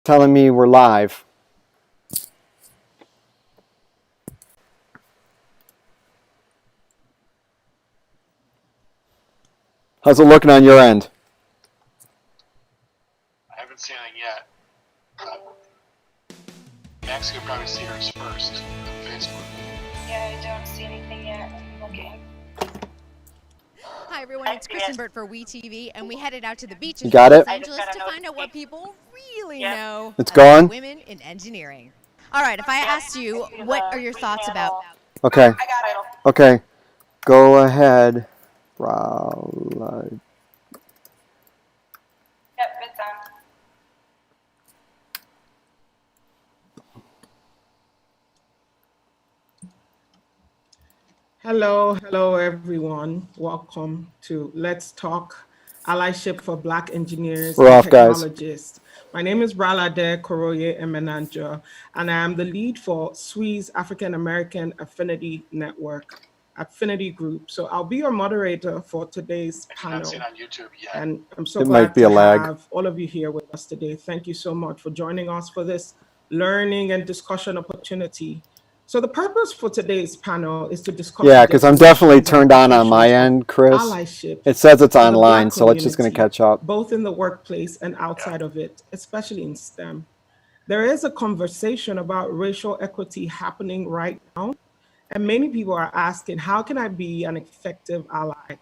telling me we're live. How's it looking on your end? I haven't seen anything yet. Max could probably see hers first on Facebook. Yeah, I don't see anything yet. I'm looking. Hi everyone, it's Kristen Burt for WeTV, and we headed out to the beaches You got in it? Los Angeles to find out what people really know It's about going? women in engineering. All right, if I asked you, what are your thoughts about? Okay. I got it. Okay. Go ahead. Brala. Yep, it's on. Hello everyone. Welcome to Let's Talk Allyship for Black Engineers We're and off, guys. Technologists. My name is Bralade Koroye Emenanjo, and I am the lead for SWE's African American Affinity Network, Affinity Group. So I'll be your moderator for today's I do not panel. see it on YouTube yet. And I'm so It might glad be to a lag. have all of you here with us today. Thank you so much for joining us for this learning and discussion opportunity. So the purpose for today's panel is to discuss Yeah, because I'm definitely turned on my implications of end, Chris. allyship It says it's for the online, Black so it's just going to community, catch up. both in the workplace and outside of it, especially in STEM. There is a conversation about racial equity happening right now, and many people are asking, how can I be an effective ally?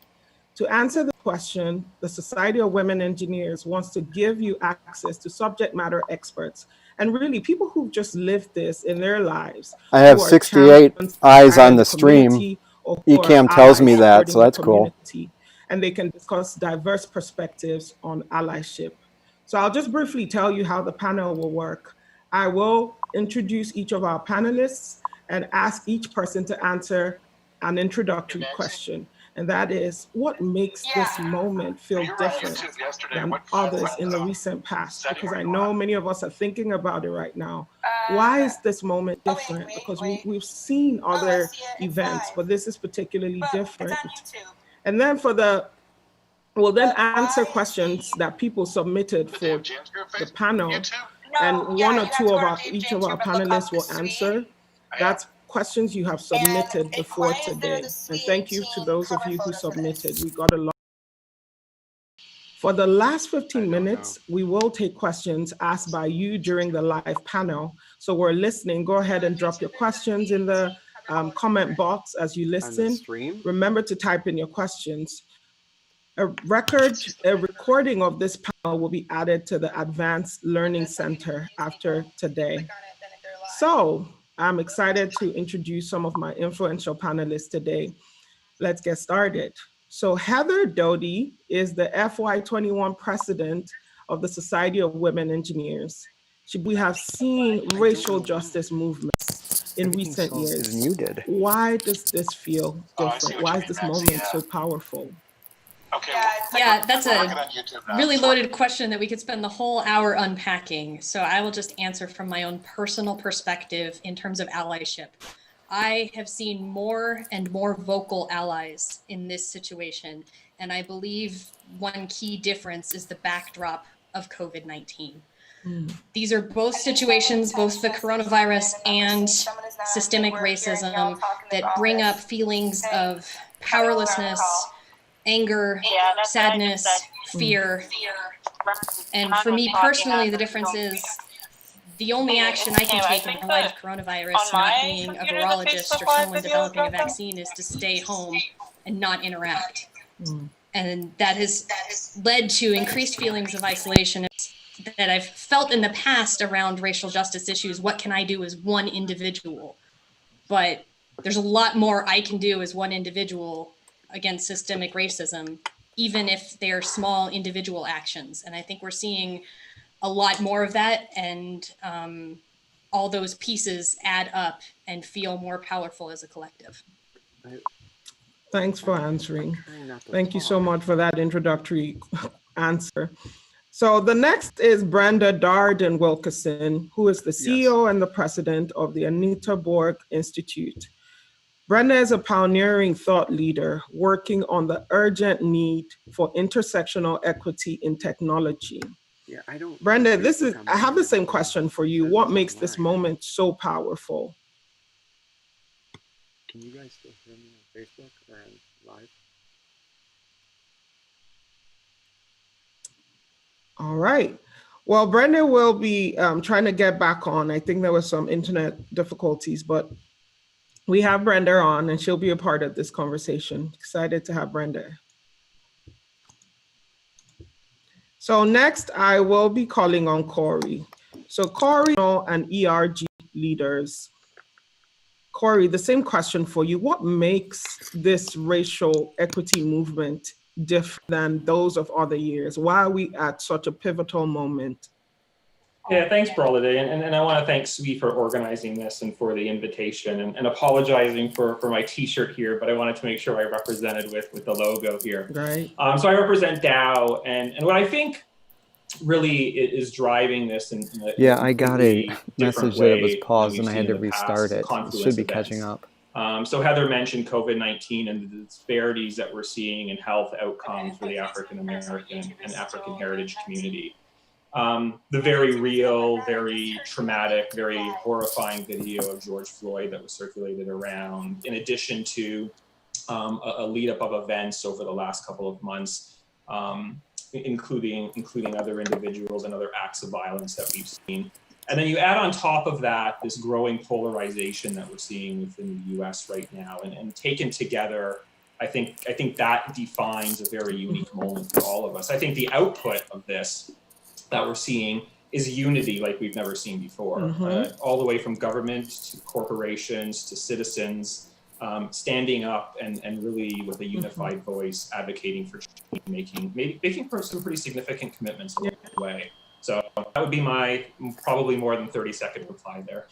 To answer the question, the Society of Women Engineers wants to give you access to subject matter experts and really people who've just lived this in their lives. I have who are 68 champions eyes on in the stream. community or who are Ecamm tells me allies that, so supporting the that's cool. community. And they can discuss diverse perspectives on allyship. So I'll just briefly tell you how the panel will work. I will introduce each of our panelists and ask each person to answer an introductory question. And that is, what makes this moment feel You were on different YouTube yesterday. than What others in the recent past? setting Because were I you know on? many of us are thinking about it right now. Why is this moment different? Because we've seen other events, but this is particularly different. And then we'll then answer questions that people submitted The damn for James Group the Facebook? panel, YouTube? and one or two of each of our panelists will answer. That's questions you have submitted before today. And thank you to those of you who submitted. We got a lot. For the last 15 minutes, we will take questions asked by you during the live panel. So we're listening. Go ahead and drop your questions in the comment box as you listen. Remember to type in your questions. A recording of this panel will be added to the Advanced Learning Center after today. So I'm excited to introduce some of my influential panelists today. Let's get started. So Heather Doty is the FY21 president of the Society of Women Engineers. We have seen racial justice movements in recent years. Muted. Why does this feel Oh, I see different? what Why you is mean, this Maxie, moment yeah. so powerful? Okay. Yeah, that's we're a looking on YouTube now. really loaded question that we could spend the whole hour unpacking. So I will just answer from my own personal perspective in terms of allyship. I have seen more and more vocal allies in this situation. And I believe one key difference is the backdrop of COVID-19. These are both situations, both the coronavirus and systemic racism, that bring up feelings of powerlessness, anger, sadness, fear. And for me personally, the difference is the only action I can take in the light of coronavirus, not being a virologist or someone developing a vaccine, is to stay home and not interact. And that has led to increased feelings of isolation that I've felt in the past around racial justice issues. What can I do as one individual? But there's a lot more I can do as one individual against systemic racism, even if they're small individual actions. And I think we're seeing a lot more of that, and all those pieces add up and feel more powerful as a collective. Thanks for answering. Thank you so much for that introductory answer. So the next is Brenda Wilkinson, who is the CEO and the president of the Anita Borg Institute. Brenda is a pioneering thought leader working on the urgent need for intersectional equity in technology. Yeah, I don't. Brenda, on this is, Facebook, I'm I have looking the at same the question for you. presence What makes this online. moment so powerful? Can you guys still hear me on Facebook or on live? All right. Well, Brenda will be trying to get back on. I think there was some internet difficulties, but we have Brenda on and she'll be a part of this conversation. Excited to have Brenda. So next, I will be calling on Corey. So Corey and ERG leaders. Corey, the same question for you. What makes this racial equity movement different than those of other years? Why are we at such a pivotal moment? Yeah, thanks, Brenda. And I want to thank SWE for organizing this and for the invitation and apologizing for my t-shirt here, but I wanted to make sure I represented with the logo here. Right. So I represent Dow, and what I think really is driving this in a Yeah, I got a different message that it was way paused than and I we've had seen to in the past restart it. It confluence should be events. catching up. So Heather mentioned COVID-19 and the disparities that we're seeing in health outcomes for the African American and African heritage community. The very real, very traumatic, very horrifying video of George Floyd that was circulated around, in addition to a lead up of events over the last couple of months, including other individuals and other acts of violence that we've seen. And then you add on top of that this growing polarization that we're seeing within the US right now, and taken together, I think that defines a very unique moment for all of us. I think the output of this that we're seeing is unity like we've never seen before, all the way from government to corporations to citizens, standing up and really with a unified voice advocating for change, making some pretty significant commitments along the way. So that would be my probably more than 30-second reply there.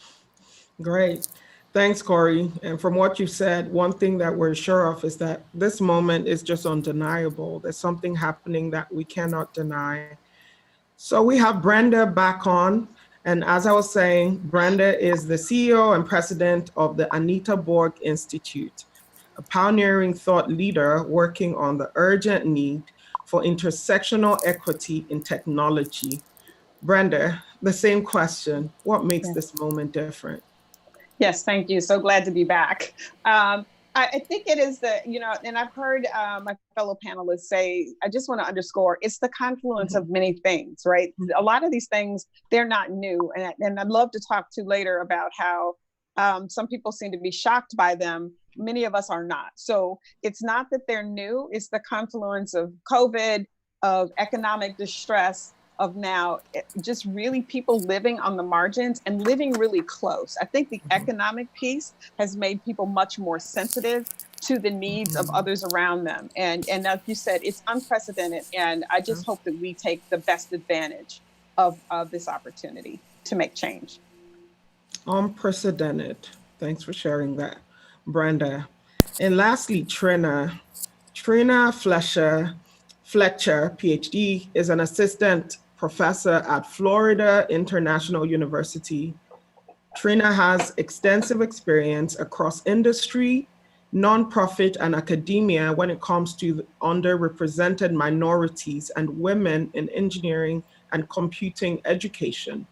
Great. Thanks, Corey. And from what you said, one thing that we're sure of is that this moment is just undeniable. There's something happening that we cannot deny. So we have Brenda back on. And as I was saying, Brenda is the CEO and president of the Anita Borg Institute, a pioneering thought leader working on the urgent need for intersectional equity in technology. Brenda, the same question. What makes this moment different? Yes, thank you. So glad to be back. I think it is and I've heard my fellow panelists say, I just want to underscore, it's the confluence of many things, right? A lot of these things, they're not new. And I'd love to talk to later about how some people seem to be shocked by them. Many of us are not. So it's not that they're new, it's the confluence of COVID, of economic distress, of now just really people living on the margins and living really close. I think the economic piece has made people much more sensitive to the needs of others around them. And as you said, it's unprecedented. And I just hope that we take the best advantage of this opportunity to make change. Unprecedented. Thanks for sharing that, Brenda. And lastly, Trina Fletcher PhD is an assistant professor at Florida International University. Trina has extensive experience across industry, nonprofit, and academia when it comes to underrepresented minorities and women in engineering and computing education.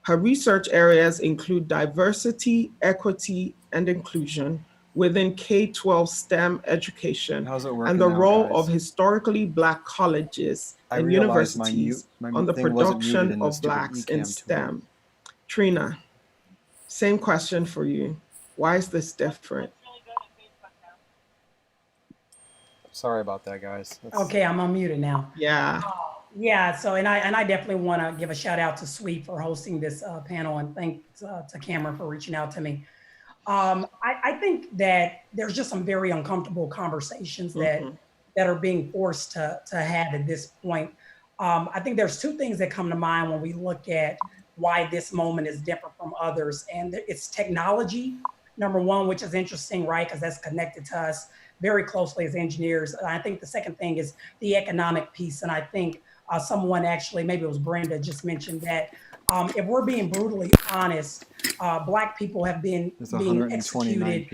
Her research areas include diversity, equity, and inclusion within K12 STEM education and the role of historically Black colleges and universities on the production of Blacks in STEM. Trina, same question for you. Why is this different? Sorry about that, guys. Okay, I'm unmuted now. Yeah. Yeah, so and I definitely want to give a shout out to SWE for hosting this panel, and thanks to Cameron for reaching out to me. I think that there's just some very uncomfortable conversations that are being forced to have at this point. I think there's two things that come to mind when we look at why this moment is different from others, and it's technology, number one, which is interesting, right? Because that's connected to us very closely as engineers. I think the second thing is the economic piece, and I think someone actually, maybe it was Brenda, just mentioned that if we're being brutally honest, Black people have been being executed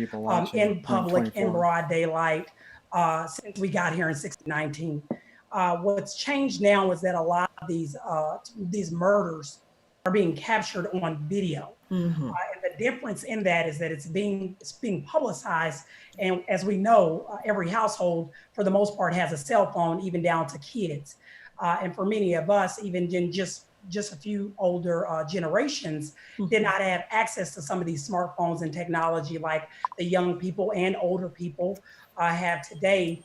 in public, in broad daylight, since we got here in 1619. What's changed now is that a lot these murders are being captured on video. And the difference in that is that it's being publicized. And as we know, every household, for the most part, has a cell phone, even down to kids. And for many of us, even in just a few older generations, did not have access to some of these smartphones and technology like the young people and older people have today.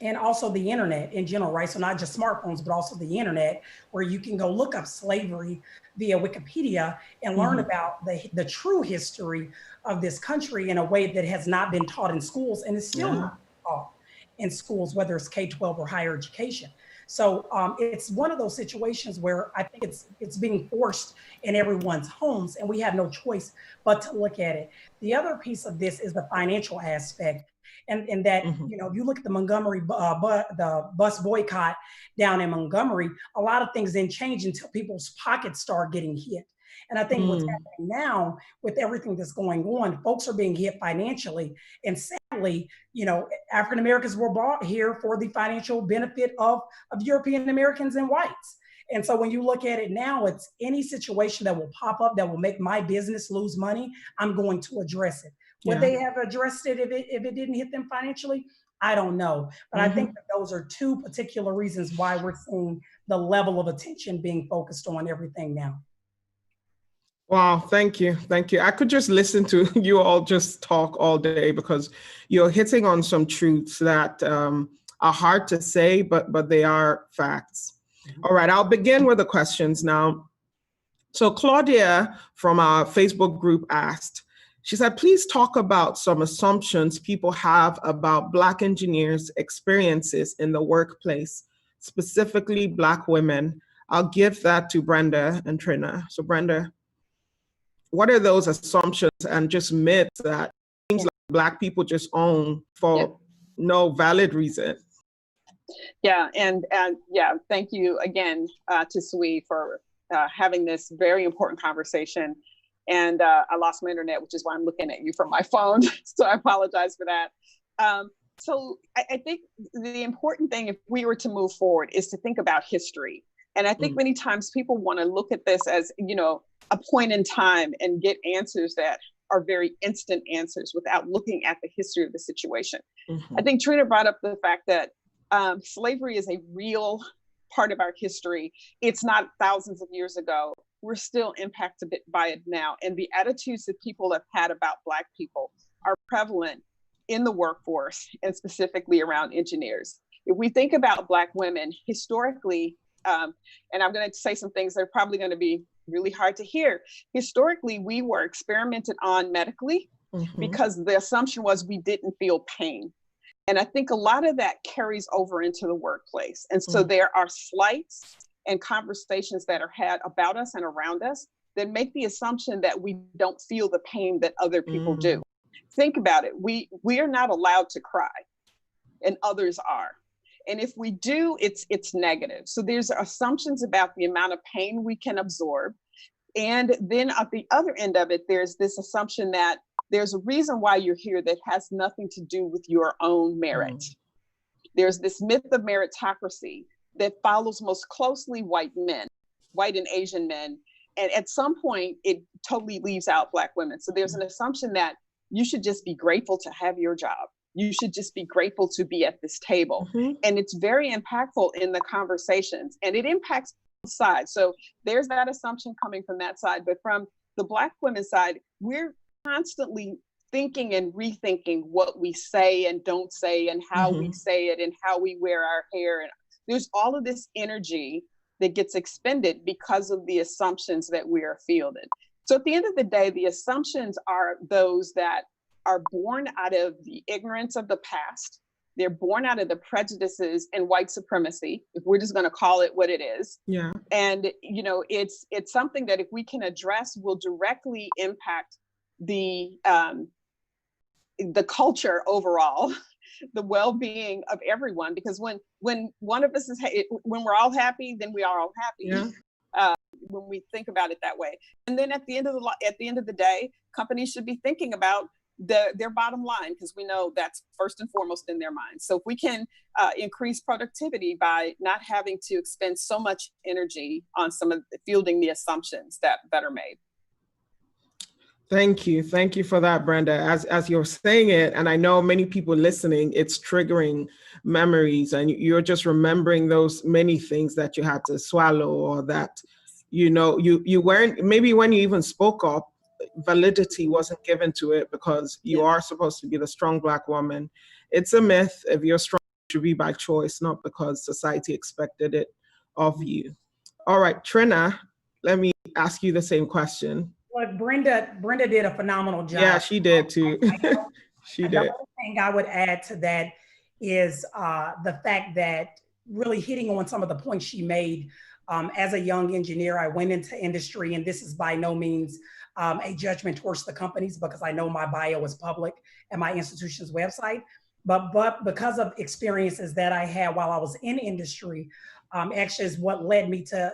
And also the internet in general, right? So not just smartphones, but also the internet, where you can go look up slavery via Wikipedia and learn about the true history of this country in a way that has not been taught in schools and is still not taught in schools, whether it's K12 or higher education. So it's one of those situations where I think it's being forced in everyone's homes, and we have no choice but to look at it. The other piece of this is the financial aspect. And that, you know, if you look at the Montgomery, the bus boycott down in Montgomery, a lot of things didn't change until people's pockets start getting hit. And I think what's happening now with everything that's going on, folks are being hit financially. And sadly, you know, African Americans were brought here for the financial benefit of European Americans and whites. And so when you look at it now, it's any situation that will pop up that will make my business lose money, I'm going to address it. Would they have addressed it if it didn't hit them financially? I don't know. But I think that those are two particular reasons why we're seeing the level of attention being focused on everything now. Wow, thank you. Thank you. I could just listen to you all just talk all day because you're hitting on some truths that are hard to say, but they are facts. All right, I'll begin with the questions now. So Claudia from our Facebook group asked, she said, please talk about some assumptions people have about Black engineers' experiences in the workplace, specifically Black women. I'll give that to Brenda and Trina. So Brenda, what are those assumptions and just myths that seems like Black people just own for no valid reason? Yeah, and yeah, thank you again to Sui for having this very important conversation. And I lost my internet, which is why I'm looking at you from my phone. So I apologize for that. So I think the important thing, if we were to move forward, is to think about history. And I think many times people want to look at this as, you know, a point in time and get answers that are very instant answers without looking at the history of the situation. I think Trina brought up the fact that slavery is a real part of our history. It's not thousands of years ago. We're still impacted by it now. And the attitudes that people have had about Black people are prevalent in the workforce and specifically around engineers. If we think about Black women historically, and I'm going to say some things that are probably going to be really hard to hear. Historically, we were experimented on medically because the assumption was we didn't feel pain. And I think a lot of that carries over into the workplace. And so there are slights and conversations that are had about us and around us that make the assumption that we don't feel the pain that other people do. Think about it. We are not allowed to cry, and others are. And if we do, it's negative. So there's assumptions about the amount of pain we can absorb. And then at the other end of it, there's this assumption that there's a reason why you're here that has nothing to do with your own merit. There's this myth of meritocracy that follows most closely white men, white and Asian men. And at some point, it totally leaves out Black women. So there's an assumption that you should just be grateful to have your job. You should just be grateful to be at this table. And it's very impactful in the conversations, and it impacts both sides. So there's that assumption coming from that side. But from the Black women's side, we're constantly thinking and rethinking what we say and don't say and how we say it and how we wear our hair. And there's all of this energy that gets expended because of the assumptions that we are fielded. So at the end of the day, the assumptions are those that are born out of the ignorance of the past. They're born out of the prejudices and white supremacy, if we're just going to call it what it is. And, you know, it's something that if we can address will directly impact the culture overall, the well-being of everyone, because when one of us is, when we're all happy, then we are all happy. When we think about it that way. And then at the end of the day, companies should be thinking about their bottom line, because we know that's first and foremost in their minds. So if we can increase productivity by not having to expend so much energy on some of fielding the assumptions that are made. Thank you. Thank you for that, Brenda. As you're saying it, and I know many people listening, it's triggering memories, and you're just remembering those many things that you had to swallow, or that, you weren't, maybe when you even spoke up, validity wasn't given to it, because you are supposed to be the strong Black woman. It's a myth. If you're strong, it should be by choice, not because society expected it of you. All right, Trina, let me ask you the same question. Well, Brenda did a phenomenal job. Yeah, she did too. She did. The other thing I would add to that is the fact that, really hitting on some of the points she made. As a young engineer, I went into industry, and this is by no means a judgment towards the companies, because I know my bio is public at my institution's website. But because of experiences that I had while I was in industry, actually is what led me to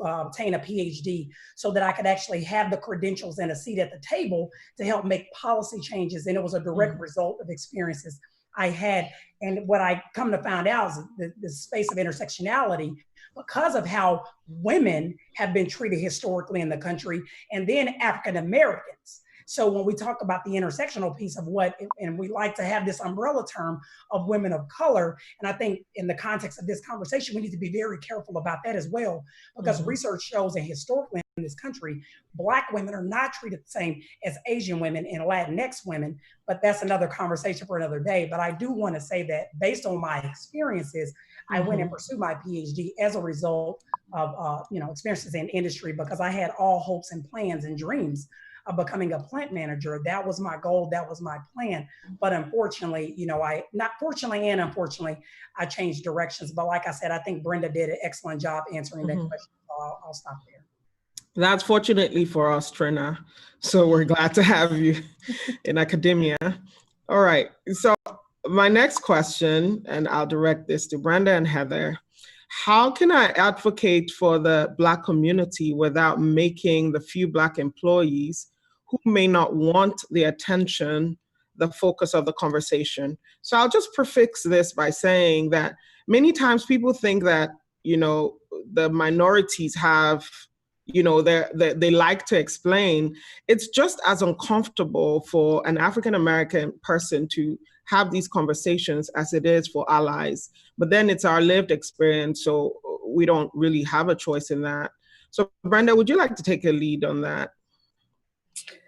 obtain a PhD, so that I could actually have the credentials and a seat at the table to help make policy changes. And it was a direct result of experiences I had. And what I come to find out is the space of intersectionality, because of how women have been treated historically in the country, and then African Americans. So when we talk about the intersectional piece of what, and we like to have this umbrella term of women of color, and I think in the context of this conversation, we need to be very careful about that as well, because research shows that historically in this country, Black women are not treated the same as Asian women and Latinx women, but that's another conversation for another day. But I do want to say that based on my experiences, I went and pursued my PhD as a result of experiences in industry, because I had all hopes and plans and dreams of becoming a plant manager. That was my goal. That was my plan. But unfortunately, unfortunately, I changed directions. But like I said, I think Brenda did an excellent job answering that question. So I'll stop there. That's fortunately for us, Trina. So we're glad to have you in academia. All right. So my next question, and I'll direct this to Brenda and Heather. How can I advocate for the Black community without making the few Black employees who may not want the attention the focus of the conversation? So I'll just prefix this by saying that many times people think that, the minorities have, they like to explain. It's just as uncomfortable for an African-American person to have these conversations as it is for allies. But then it's our lived experience, so we don't really have a choice in that. So Brenda, would you like to take a lead on that?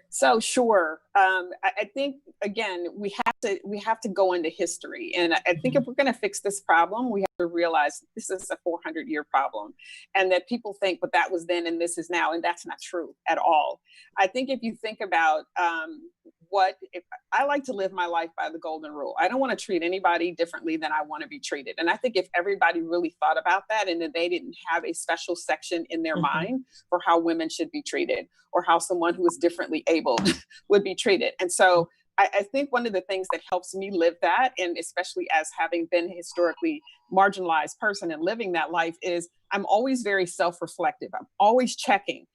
So sure. I think, again, we have to go into history. And I think if we're going to fix this problem, we have to realize this is a 400-year problem, and that people think, but that was then and this is now, and that's not true at all. I think if you think about if I like to live my life by the golden rule. I don't want to treat anybody differently than I want to be treated. And I think if everybody really thought about that, and that they didn't have a special section in their mind for how women should be treated, or how someone who is differently abled would be treated. And so I think one of the things that helps me live that, and especially as having been a historically marginalized person and living that life, is I'm always very self-reflective. I'm always checking,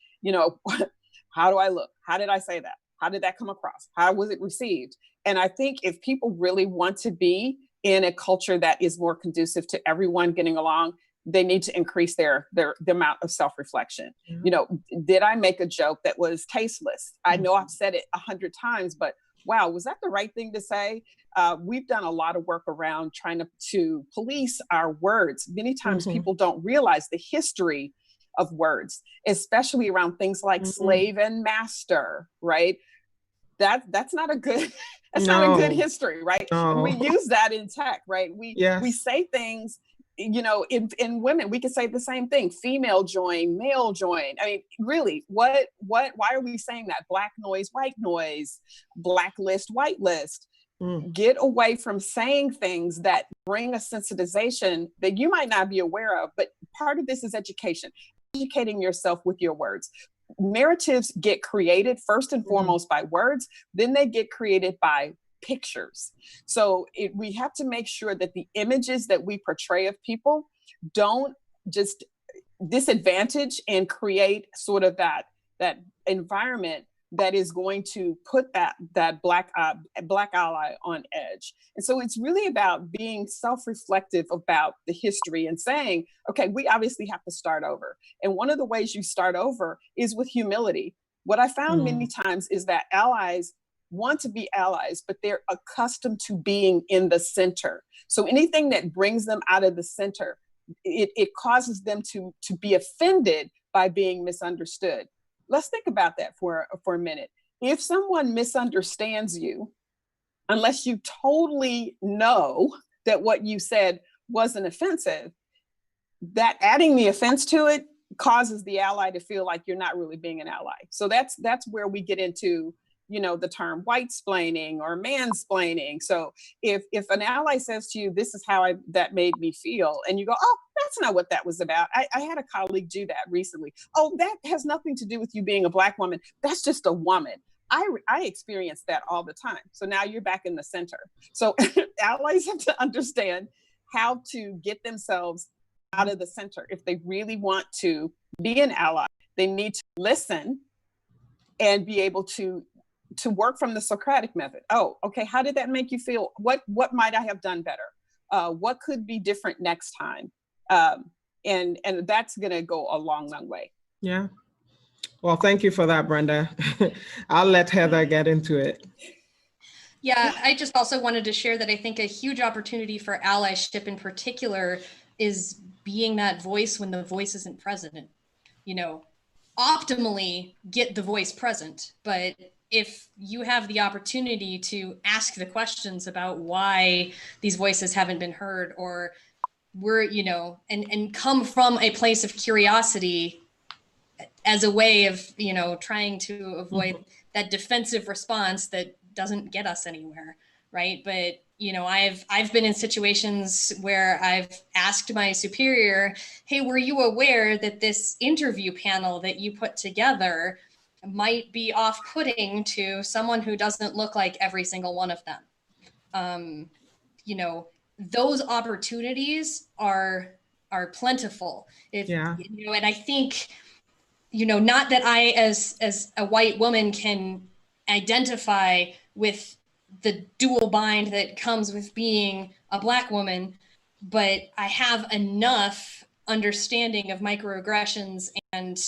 how do I look? How did I say that? How did that come across? How was it received? And I think if people really want to be in a culture that is more conducive to everyone getting along, they need to increase the amount of self-reflection. Did I make a joke that was tasteless? I know I've said it 100 times, but wow, was that the right thing to say? We've done a lot of work around trying to police our words. Many times people don't realize the history of words, especially around things like slave and master, right? That's not a good, not a good history, right? No. We use that in tech, right? We say things, in women, we could say the same thing: female join, male join. I mean, really, why are we saying that? Black noise, white noise, black list, white list. Get away from saying things that bring a sensitization that you might not be aware of. But part of this is education, educating yourself with your words. Narratives get created first and foremost by words, then they get created by pictures. So we have to make sure that the images that we portray of people don't just disadvantage and create sort of that environment that is going to put that black ally on edge. And so it's really about being self-reflective about the history and saying, okay, we obviously have to start over. And one of the ways you start over is with humility. What I found many times is that allies want to be allies, but they're accustomed to being in the center. So anything that brings them out of the center, it causes them to be offended by being misunderstood. Let's think about that for a minute. If someone misunderstands you, unless you totally know that what you said wasn't offensive, that adding the offense to it causes the ally to feel like you're not really being an ally. So that's where we get into, the term white-splaining or mansplaining. So if an ally says to you, this is how that made me feel, and you go, oh, that's not what that was about. I had a colleague do that recently. Oh, that has nothing to do with you being a Black woman. That's just a woman. I experience that all the time. So now you're back in the center. So allies have to understand how to get themselves out of the center. If they really want to be an ally, they need to listen and be able to work from the Socratic method. Oh, okay, how did that make you feel? What might I have done better? What could be different next time? And that's gonna go a long, long way. Yeah. Well, thank you for that, Brenda. I'll let Heather get into it. Yeah, I just also wanted to share that I think a huge opportunity for allyship in particular is being that voice when the voice isn't present. Optimally get the voice present, but if you have the opportunity to ask the questions about why these voices haven't been heard, or and come from a place of curiosity as a way of, trying to avoid that defensive response that doesn't get us anywhere, right? But, I've been in situations where I've asked my superior, hey, were you aware that this interview panel that you put together might be off-putting to someone who doesn't look like every single one of them? Those opportunities are plentiful. And I think, not that I as a white woman can identify with the dual bind that comes with being a Black woman, but I have enough understanding of microaggressions and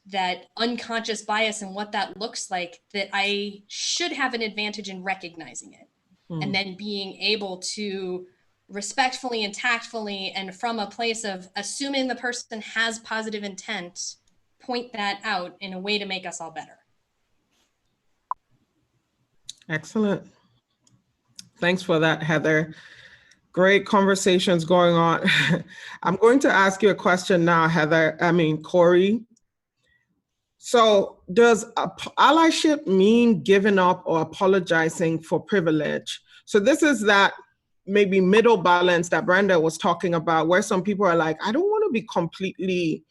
that unconscious bias and what that looks like, that I should have an advantage in recognizing it. And then being able to respectfully and tactfully, and from a place of assuming the person has positive intent, point that out in a way to make us all better. Excellent. Thanks for that, Heather. Great conversations going on. I'm going to ask you a question now, Corey. So does allyship mean giving up or apologizing for privilege? So this is that maybe middle balance that Brenda was talking about, where some people are like, I don't want to be completely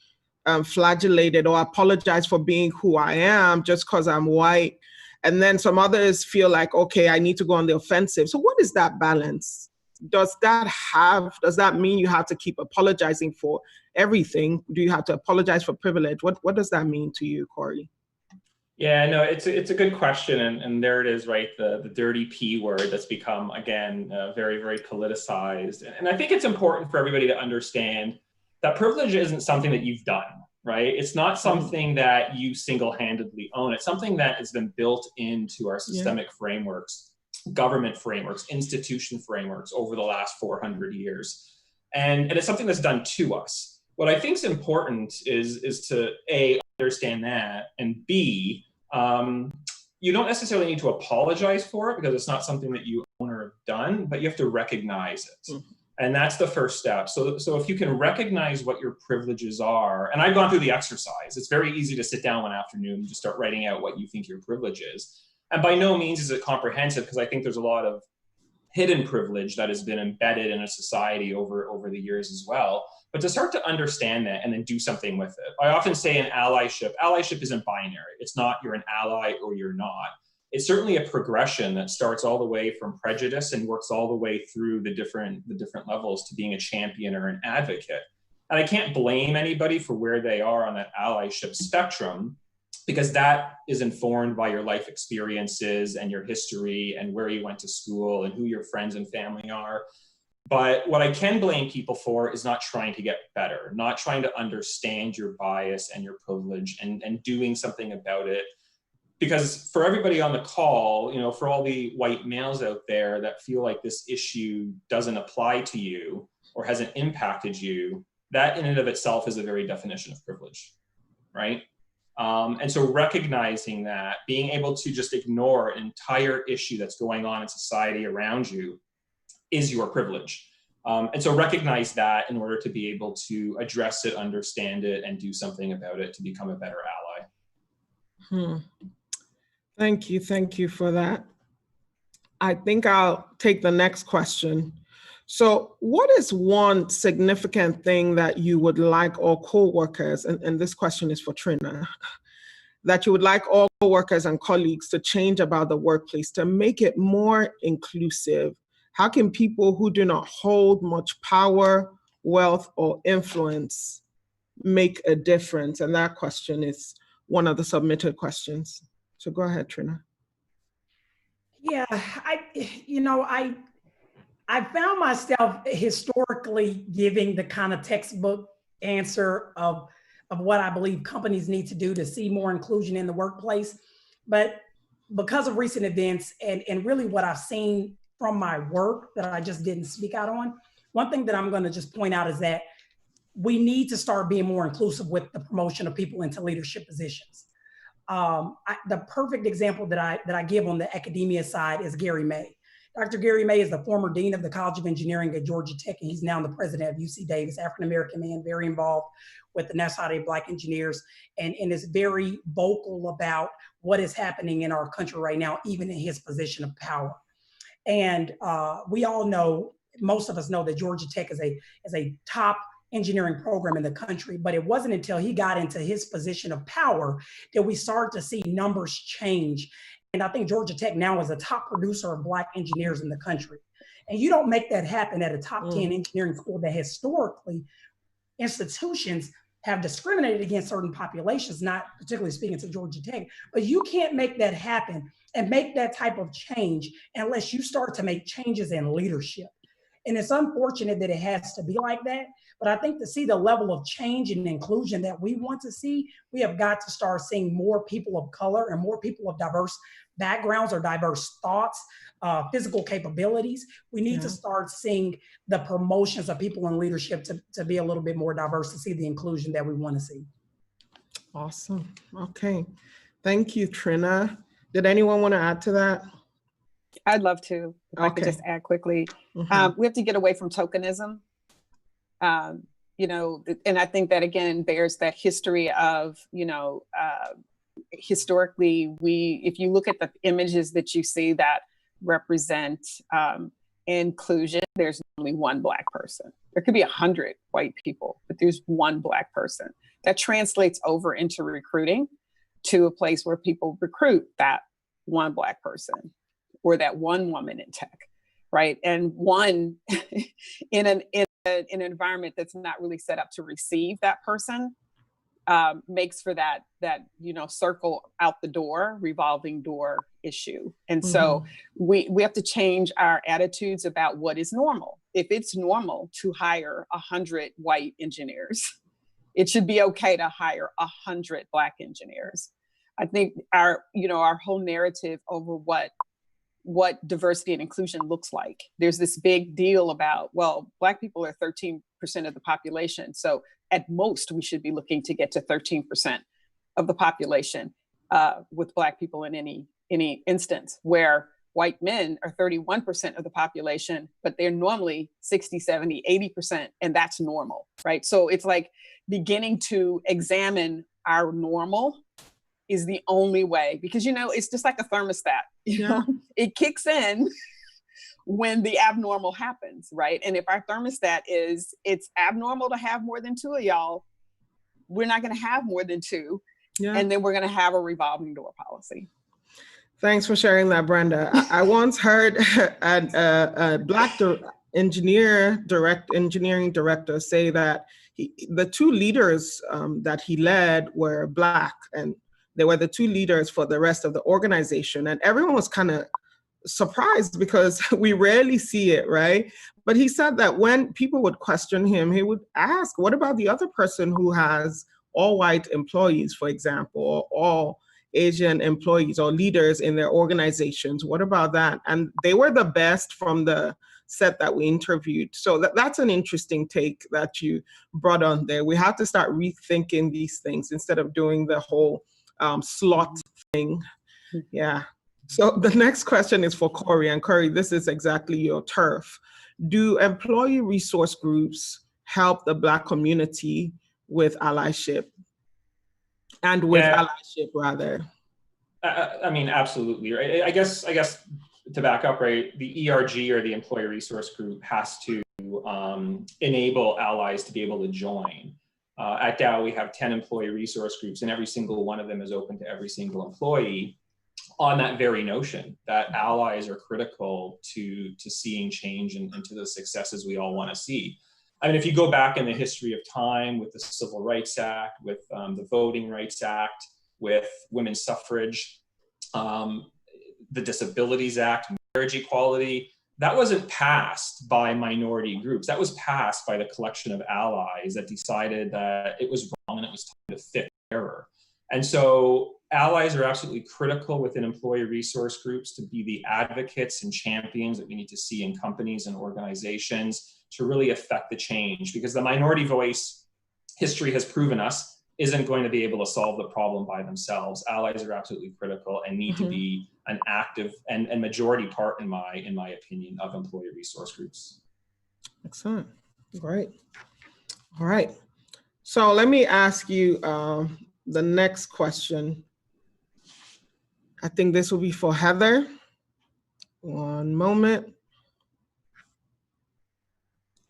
flagellated or apologize for being who I am just because I'm white. And then some others feel like, okay, I need to go on the offensive. So what is that balance? Does that mean you have to keep apologizing for everything? Do you have to apologize for privilege? What does that mean to you, Corey? Yeah, no, it's a good question, and there it is, right? The dirty P word that's become, again, very, very politicized. And I think it's important for everybody to understand that privilege isn't something that you've done, right? It's not something that you single-handedly own. It's something that has been built into our systemic frameworks, government frameworks, institution frameworks over the last 400 years. And it's something that's done to us. What I think is important is to A, understand that, and B, you don't necessarily need to apologize for it because it's not something that you own or have done, but you have to recognize it. And that's the first step. So if you can recognize what your privileges are, and I've gone through the exercise, it's very easy to sit down one afternoon and just start writing out what you think your privilege is. And by no means is it comprehensive, because I think there's a lot of hidden privilege that has been embedded in a society over the years as well. But to start to understand that and then do something with it. I often say in allyship isn't binary. It's not you're an ally or you're not. It's certainly a progression that starts all the way from prejudice and works all the way through the different levels to being a champion or an advocate. And I can't blame anybody for where they are on that allyship spectrum, because that is informed by your life experiences and your history and where you went to school and who your friends and family are. But what I can blame people for is not trying to get better, not trying to understand your bias and your privilege and doing something about it. Because for everybody on the call, you know, for all the white males out there that feel like this issue doesn't apply to you or hasn't impacted you, that in and of itself is a very definition of privilege, right? And so recognizing that, being able to just ignore an entire issue that's going on in society around you is your privilege. And so recognize that in order to be able to address it, understand it, and do something about it to become a better ally. Thank you for that. I think I'll take the next question. So what is one significant thing that you would like all co-workers, and this question is for Trina, that you would like all co-workers and colleagues to change about the workplace to make it more inclusive? How can people who do not hold much power, wealth, or influence make a difference? And that question is one of the submitted questions. So go ahead, Trina. Yeah, I found myself historically giving the kind of textbook answer of what I believe companies need to do to see more inclusion in the workplace. But because of recent events and really what I've seen from my work that I just didn't speak out on, one thing that I'm going to just point out is that we need to start being more inclusive with the promotion of people into leadership positions. The perfect example that I give on the academia side is Gary May. Dr. Gary May is the former dean of the College of Engineering at Georgia Tech, and he's now the president of UC Davis, African-American man, very involved with the National Society of Black Engineers, and is very vocal about what is happening in our country right now, even in his position of power. And we all know, most of us know, that Georgia Tech is a top engineering program in the country, but it wasn't until he got into his position of power that we started to see numbers change. And I think Georgia Tech now is a top producer of Black engineers in the country. And you don't make that happen at a top 10 engineering school that historically institutions have discriminated against certain populations, not particularly speaking to Georgia Tech, but you can't make that happen and make that type of change unless you start to make changes in leadership. And it's unfortunate that it has to be like that. But I think to see the level of change and inclusion that we want to see, we have got to start seeing more people of color and more people of diverse backgrounds or diverse thoughts, physical capabilities. We need to start seeing the promotions of people in leadership to be a little bit more diverse, to see the inclusion that we want to see. Awesome. Okay. Thank you, Trina. Did anyone want to add to that? I'd love to, if I could just add quickly. We have to get away from tokenism. You know, and I think that again bears that history of, you know, historically, if you look at the images that you see that represent inclusion, there's only one Black person. There could be 100 white people, but there's one Black person. That translates over into recruiting, to a place where people recruit that one Black person or that one woman in tech, right? And one in an environment that's not really set up to receive that person, makes for that you know, circle out the door, revolving door issue. And so we have to change our attitudes about what is normal. If it's normal to hire 100 white engineers, it should be okay to hire 100 Black engineers. I think our whole narrative over what diversity and inclusion looks like. There's this big deal about, well, Black people are 13% of the population. So at most, we should be looking to get to 13% of the population with Black people in any instance, where white men are 31% of the population, but they're normally 60, 70, 80%, and that's normal, right? So it's like beginning to examine our normal is the only way, because, you know, it's just like a thermostat, you know, it kicks in when the abnormal happens, right? And if our thermostat is, it's abnormal to have more than two of y'all, we're not going to have more than two. And then we're going to have a revolving door policy. Thanks for sharing that, Brenda. I once heard a Black engineering director say that the two leaders that he led were Black, and they were the two leaders for the rest of the organization. And everyone was kind of surprised because we rarely see it, right? But he said that when people would question him, he would ask, what about the other person who has all white employees, for example, or all Asian employees or leaders in their organizations? What about that? And they were the best from the set that we interviewed. So that's an interesting take that you brought on there. We have to start rethinking these things instead of doing the whole slot thing. Yeah. So the next question is for Corey. And Corey, this is exactly your turf. Do employee resource groups help the Black community with allyship? And with allyship, rather? I mean, absolutely. Right? I guess to back up, right, the ERG, or the Employee Resource Group, has to enable allies to be able to join. At Dow, we have 10 employee resource groups, and every single one of them is open to every single employee, on that very notion that allies are critical to seeing change and to the successes we all want to see. I mean, if you go back in the history of time with the Civil Rights Act, with the Voting Rights Act, with women's suffrage, the Disabilities Act, marriage equality, that wasn't passed by minority groups. That was passed by the collection of allies that decided that it was wrong and it was time to fix error. And so allies are absolutely critical within employee resource groups to be the advocates and champions that we need to see in companies and organizations to really affect the change, because the minority voice, history has proven us, isn't going to be able to solve the problem by themselves. Allies are absolutely critical and need to be an active and majority part, in my opinion, of employee resource groups. Excellent. Great. All right. So let me ask you the next question. I think this will be for Heather. One moment.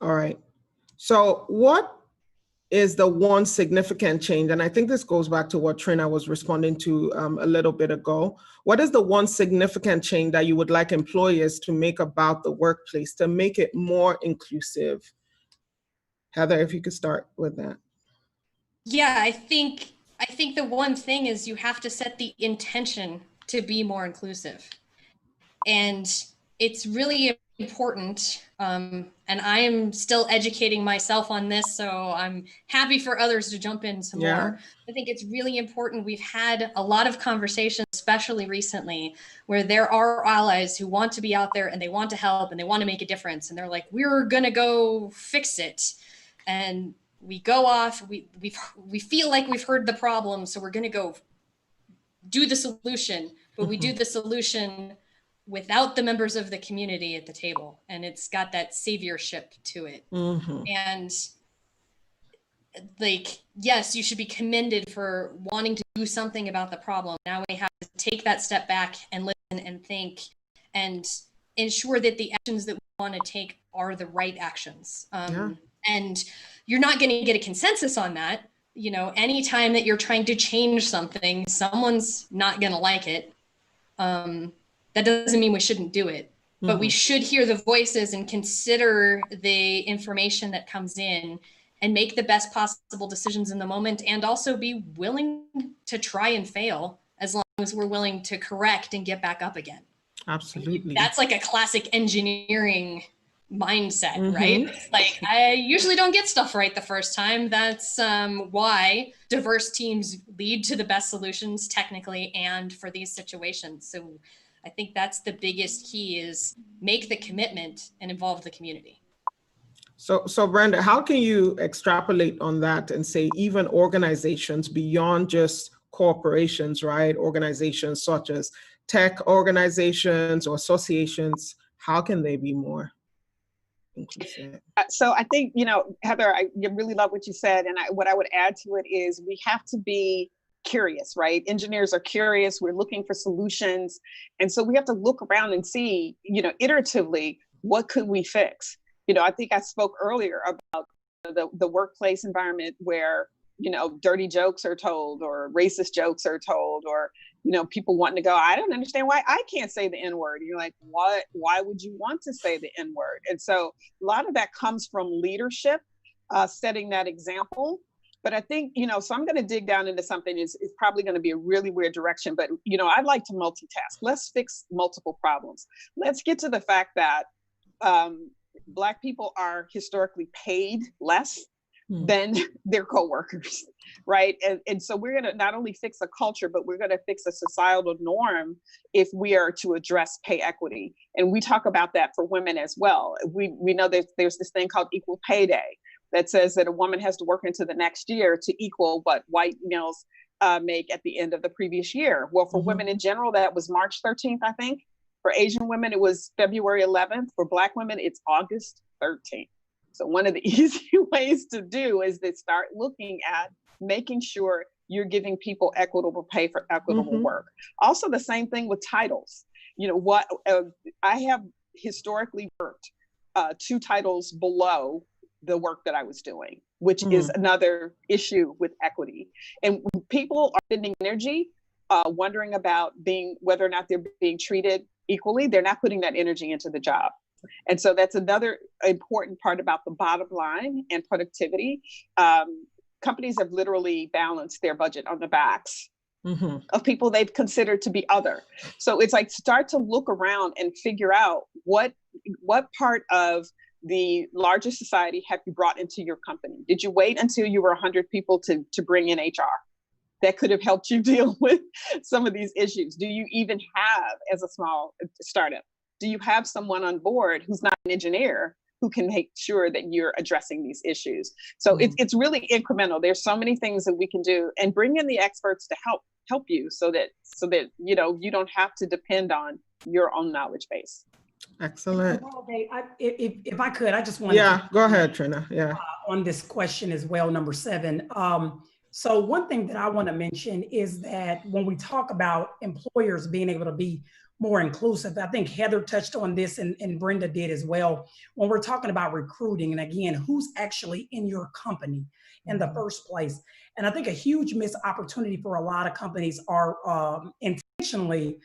All right. So what is the one significant change? And I think this goes back to what Trina was responding to a little bit ago. What is the one significant change that you would like employers to make about the workplace to make it more inclusive? Heather, if you could start with that. Yeah, I think the one thing is you have to set the intention to be more inclusive. And it's really important, and I am still educating myself on this, so I'm happy for others to jump in some more. I think it's really important. We've had a lot of conversations, especially recently, where there are allies who want to be out there and they want to help and they want to make a difference. And they're like, we're going to go fix it. And we go off, we feel like we've heard the problem, so we're going to go do the solution, but we do the solution without the members of the community at the table. And it's got that saviorship to it. And like, yes, you should be commended for wanting to do something about the problem. Now we have to take that step back and listen and think and ensure that the actions that we want to take are the right actions. And you're not going to get a consensus on that. You know, anytime that you're trying to change something, someone's not going to like it. That doesn't mean we shouldn't do it, but we should hear the voices and consider the information that comes in and make the best possible decisions in the moment, and also be willing to try and fail as long as we're willing to correct and get back up again. Absolutely. That's like a classic engineering mindset, right? It's like, I usually don't get stuff right the first time. That's why diverse teams lead to the best solutions technically and for these situations. So I think that's the biggest key, is make the commitment and involve the community. So Brenda, how can you extrapolate on that and say even organizations beyond just corporations, right? Organizations such as tech organizations or associations, how can they be more inclusive? So I think, you know, Heather, I really love what you said. And what I would add to it is we have to be curious, right? Engineers are curious. We're looking for solutions. And so we have to look around and see, you know, iteratively, what could we fix? You know, I think I spoke earlier about the workplace environment where, you know, dirty jokes are told or racist jokes are told, or, you know, people wanting to go, I don't understand why I can't say the N-word. You're like, why would you want to say the N-word? And so a lot of that comes from leadership, setting that example. But I think, so I'm going to dig down into something. It's probably going to be a really weird direction, but, I'd like to multitask. Let's fix multiple problems. Let's get to the fact that Black people are historically paid less than their coworkers, right? And so we're going to not only fix a culture, but we're going to fix a societal norm if we are to address pay equity. And we talk about that for women as well. We know that there's this thing called equal pay day that says that a woman has to work into the next year to equal what white males make at the end of the previous year. Well, for women in general, that was March 13th, I think. For Asian women, it was February 11th. For Black women, it's August 13th. So one of the easy ways to do is to start looking at making sure you're giving people equitable pay for equitable work. Also, the same thing with titles. I have historically worked 2 titles below the work that I was doing, which is another issue with equity. And people are spending energy wondering about whether or not they're being treated equally. They're not putting that energy into the job. And so that's another important part about the bottom line and productivity. Companies have literally balanced their budget on the backs of people they've considered to be other. So it's like, start to look around and figure out what part of the larger society have you brought into your company? Did you wait until you were 100 people to bring in HR? That could have helped you deal with some of these issues. Do you even have, as a small startup, do you have someone on board who's not an engineer who can make sure that you're addressing these issues? So it's really incremental. There's so many things that we can do, and bring in the experts to help you so that you don't have to depend on your own knowledge base. Excellent. If I could, I just wanted to go ahead, Trina. On this question as well, number 7. So one thing that I want to mention is that when we talk about employers being able to be more inclusive, I think Heather touched on this and Brenda did as well. When we're talking about recruiting, and again, who's actually in your company in the first place. And I think a huge missed opportunity for a lot of companies are intentionally,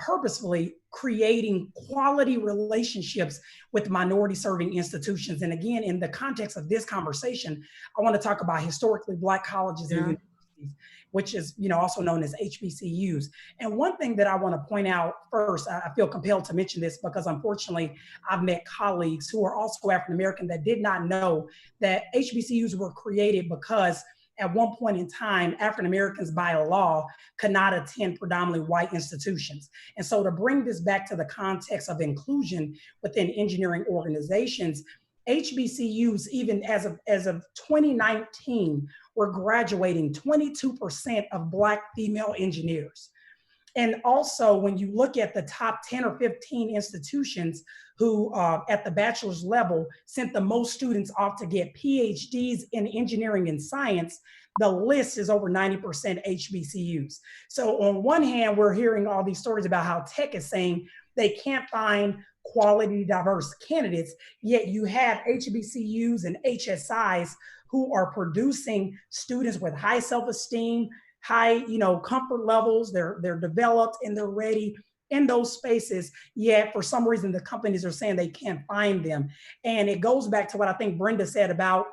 purposefully creating quality relationships with minority serving institutions. And again, in the context of this conversation, I want to talk about historically Black colleges and universities, which is also known as HBCUs. And one thing that I want to point out first, I feel compelled to mention this because unfortunately I've met colleagues who are also African-American that did not know that HBCUs were created because at one point in time, African-Americans by law could not attend predominantly white institutions. And so to bring this back to the context of inclusion within engineering organizations, HBCUs, even as of 2019, were graduating 22% of Black female engineers. And also, when you look at the top 10 or 15 institutions who, at the bachelor's level, sent the most students off to get PhDs in engineering and science, the list is over 90% HBCUs. So on one hand, we're hearing all these stories about how tech is saying they can't find quality, diverse candidates, yet you have HBCUs and HSIs who are producing students with high self-esteem, high, comfort levels. They're developed and they're ready in those spaces. Yet for some reason, the companies are saying they can't find them. And it goes back to what I think Brenda said about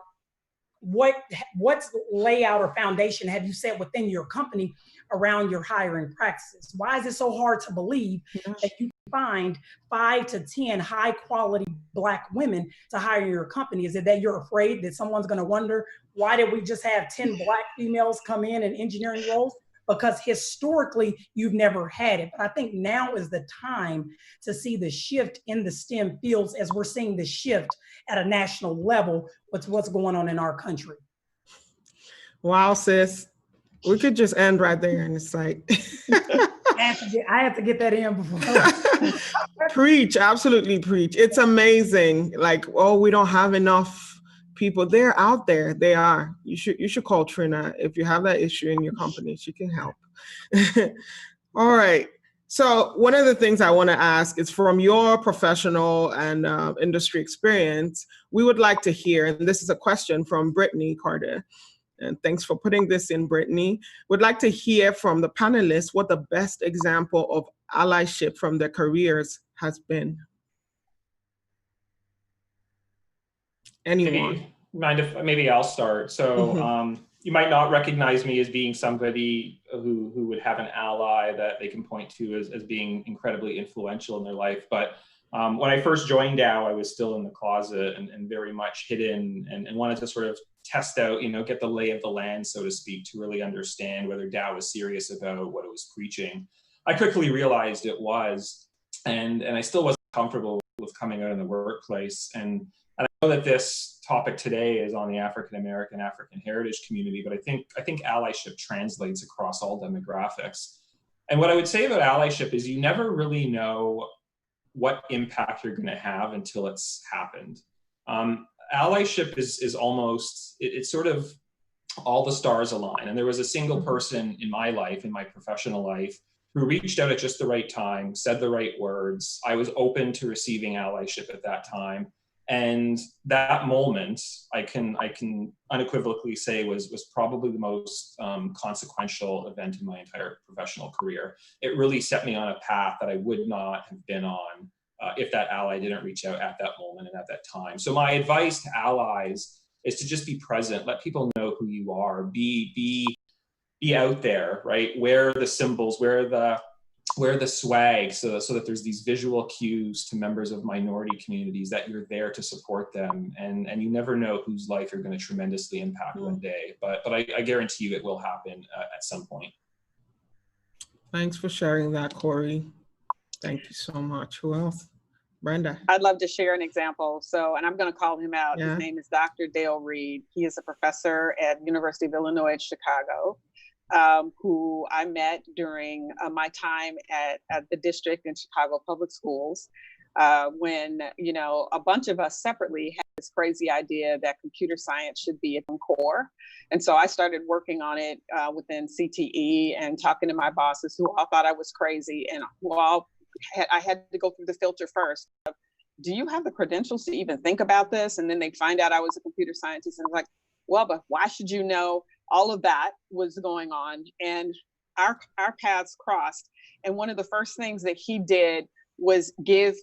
what's layout or foundation have you set within your company around your hiring practices? Why is it so hard to believe that you find 5 to 10 high quality Black women to hire your company? Is it that you're afraid that someone's going to wonder, why did we just have 10 Black females come in engineering roles? Because historically you've never had it. But I think now is the time to see the shift in the STEM fields as we're seeing the shift at a national level with what's going on in our country. Wow, sis. We could just end right there and it's like I have to get that in before. Preach, absolutely preach. It's amazing. Like, oh, we don't have enough people. They're out there. They are. You should call Trina if you have that issue in your company. She can help. All right. So one of the things I want to ask is, from your professional and industry experience, we would like to hear, and this is a question from Brittany Carter, and thanks for putting this in, Brittany. We'd like to hear from the panelists what the best example of allyship from their careers has been. Anyone? Mind if maybe I'll start? So you might not recognize me as being somebody who would have an ally that they can point to as being incredibly influential in their life. But when I first joined Dow, I was still in the closet and very much hidden and wanted to sort of test out, get the lay of the land, so to speak, to really understand whether Dow was serious about what it was preaching. I quickly realized it was, and I still wasn't comfortable with coming out in the workplace. And I know that this topic today is on the African American, African heritage community, but I think allyship translates across all demographics. And what I would say about allyship is you never really know what impact you're going to have until it's happened. Allyship is almost, it's sort of all the stars align. And there was a single person in my life, in my professional life, who reached out at just the right time, said the right words. I was open to receiving allyship at that time. And that moment, I can unequivocally say was probably the most consequential event in my entire professional career. It really set me on a path that I would not have been on if that ally didn't reach out at that moment and at that time. So my advice to allies is to just be present, let people know who you are, be out there, right? Wear the symbols, wear the swag, so that there's these visual cues to members of minority communities that you're there to support them, and you never know whose life you're going to tremendously impact one day, but I guarantee you it will happen at some point. Thanks for sharing that, Corey. Thank you so much. Who else? Brenda. I'd love to share an example. So, and I'm going to call him out. Yeah. His name is Dr. Dale Reed. He is a professor at University of Illinois at Chicago, who I met during my time at the district in Chicago Public Schools, when, a bunch of us separately had this crazy idea that computer science should be at the core. And so I started working on it within CTE and talking to my bosses who all thought I was crazy. And I had to go through the filter first. Do you have the credentials to even think about this? And then they find out I was a computer scientist, and I'm like, well, but why should you know? All of that was going on, and our paths crossed. And one of the first things that he did was give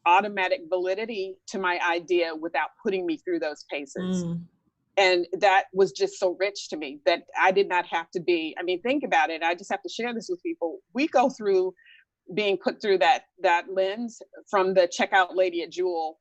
automatic validity to my idea without putting me through those paces. And that was just so rich to me that I did not have to be, think about it. I just have to share this with people. We go through being put through that lens from the checkout lady at Jewel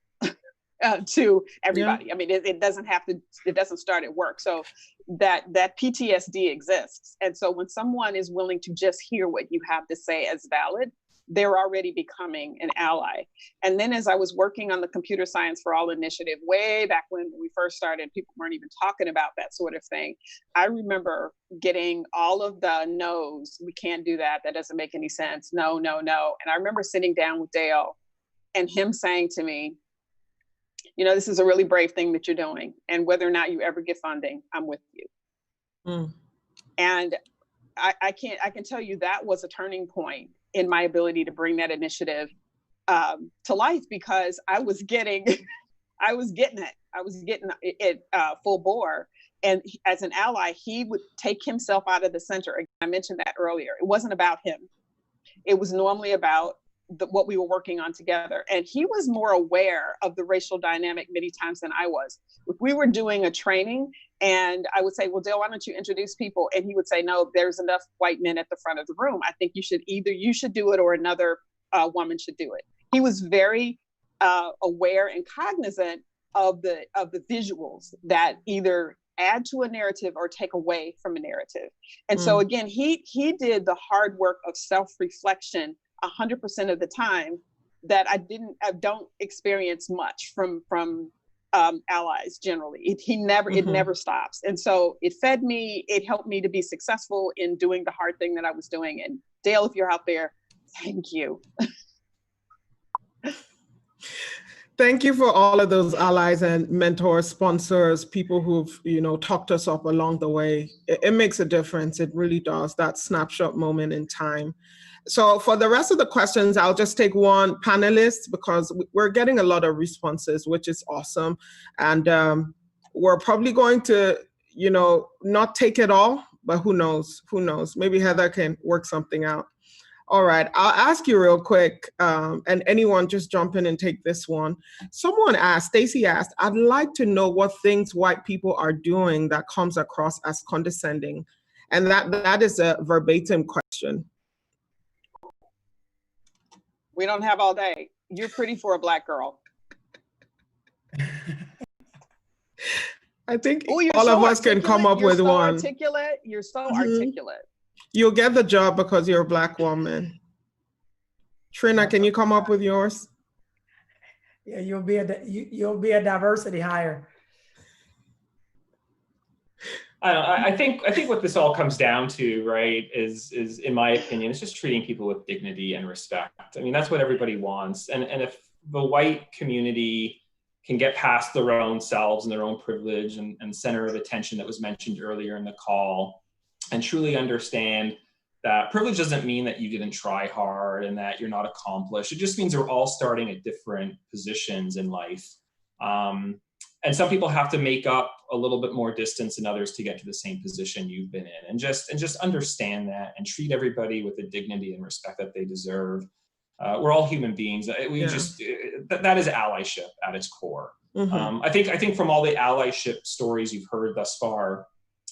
to everybody. Yeah. It doesn't start at work. So that PTSD exists. And so when someone is willing to just hear what you have to say as valid, they're already becoming an ally. And then as I was working on the Computer Science for All initiative, way back when we first started, people weren't even talking about that sort of thing. I remember getting all of the no's. We can't do that. That doesn't make any sense. No, no, no. And I remember sitting down with Dale and him saying to me, this is a really brave thing that you're doing. And whether or not you ever get funding, I'm with you. And I can tell you that was a turning point in my ability to bring that initiative to life, because I was getting it full bore. And as an ally, he would take himself out of the center. I mentioned that earlier. It wasn't about him. It was normally about what we were working on together. And he was more aware of the racial dynamic many times than I was. If we were doing a training and I would say, well, Dale, why don't you introduce people? And he would say, no, there's enough white men at the front of the room. I think you should do it or another woman should do it. He was very aware and cognizant of the visuals that either add to a narrative or take away from a narrative. And so again, he did the hard work of self-reflection 100% of the time that I don't experience much from allies generally. It never stops. And so it fed me, it helped me to be successful in doing the hard thing that I was doing. And Dale, if you're out there, thank you. Thank you for all of those allies and mentors, sponsors, people who've, talked us up along the way. It makes a difference. It really does. That snapshot moment in time. So for the rest of the questions, I'll just take one panelist because we're getting a lot of responses, which is awesome. And we're probably going to, not take it all, but who knows? Maybe Heather can work something out. All right, I'll ask you real quick, and anyone just jump in and take this one. Someone asked, Stacy asked, I'd like to know what things white people are doing that comes across as condescending. And that is a verbatim question. We don't have all day. You're pretty for a Black girl. I think Ooh, all of us can come up with one. Articulate. You're so articulate. You'll get the job because you're a Black woman. Trina, can you come up with yours? Yeah, you'll be a diversity hire. I think what this all comes down to, right, is in my opinion, it's just treating people with dignity and respect. I mean, that's what everybody wants. And if the white community can get past their own selves and their own privilege and center of attention that was mentioned earlier in the call, and truly understand that privilege doesn't mean that you didn't try hard and that you're not accomplished. It just means we're all starting at different positions in life. And some people have to make up a little bit more distance than others to get to the same position you've been in. And just understand that and treat everybody with the dignity and respect that they deserve. We're all human beings. That is allyship at its core. Mm-hmm. I think from all the allyship stories you've heard thus far,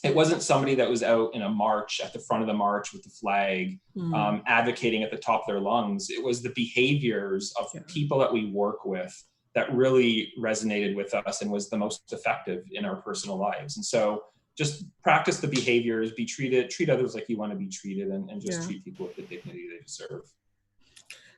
it wasn't somebody that was out in a march at the front of the march with the flag, advocating at the top of their lungs. It was the behaviors of people that we work with that really resonated with us and was the most effective in our personal lives. And so just practice the behaviors, treat others like you want to be treated, and just treat people with the dignity they deserve.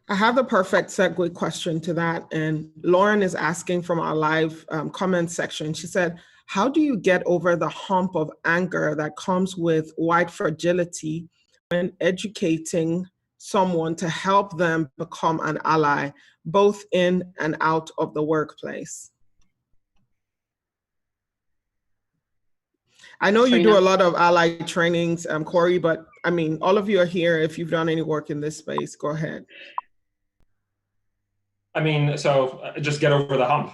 I have the perfect segue question to that. And Lauren is asking from our live comment section. She said, how do you get over the hump of anger that comes with white fragility when educating someone to help them become an ally, both in and out of the workplace? I know you do a lot of ally trainings, Corey, but I mean, all of you are here. If you've done any work in this space, go ahead. I mean, so just get over the hump.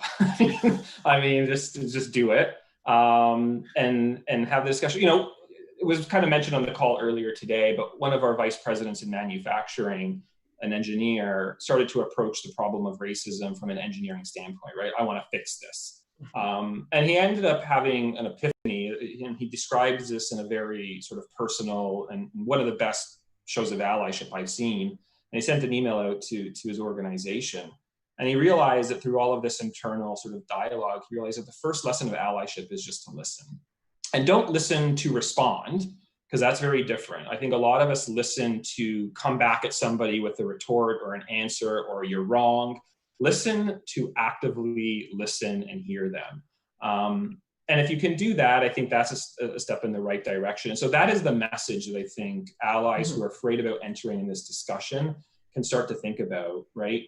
I mean, just do it, and have the discussion. You know, it was kind of mentioned on the call earlier today, but one of our vice presidents in manufacturing, an engineer, started to approach the problem of racism from an engineering standpoint, right? I want to fix this. And he ended up having an epiphany, and he describes this in a very sort of personal and one of the best shows of allyship I've seen. And he sent an email out to his organization. And he realized that through all of this internal sort of dialogue, he realized that the first lesson of allyship is just to listen. And don't listen to respond, because that's very different. I think a lot of us listen to come back at somebody with a retort or an answer or you're wrong. Listen to actively listen and hear them. And if you can do that, I think that's a step in the right direction. And so that is the message that I think allies who are afraid about entering in this discussion can start to think about, right?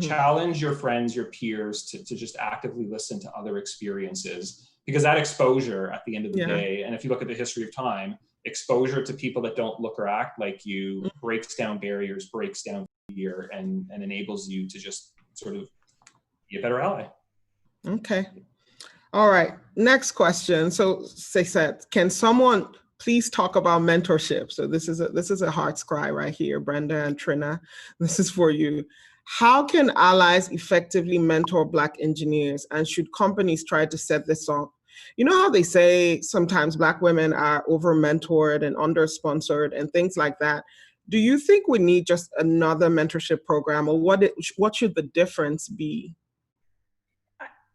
Challenge your friends, your peers to just actively listen to other experiences, because that exposure at the end of the day, and if you look at the history of time, exposure to people that don't look or act like you breaks down barriers, breaks down fear, and enables you to just sort of be a better ally. Okay. All right. Next question. So Seth, can someone please talk about mentorship? So this is a heart's cry right here, Brenda and Trina. This is for you. How can allies effectively mentor Black engineers, and should companies try to set this up? You know how they say sometimes Black women are over-mentored and under-sponsored and things like that. Do you think we need just another mentorship program, or what should the difference be?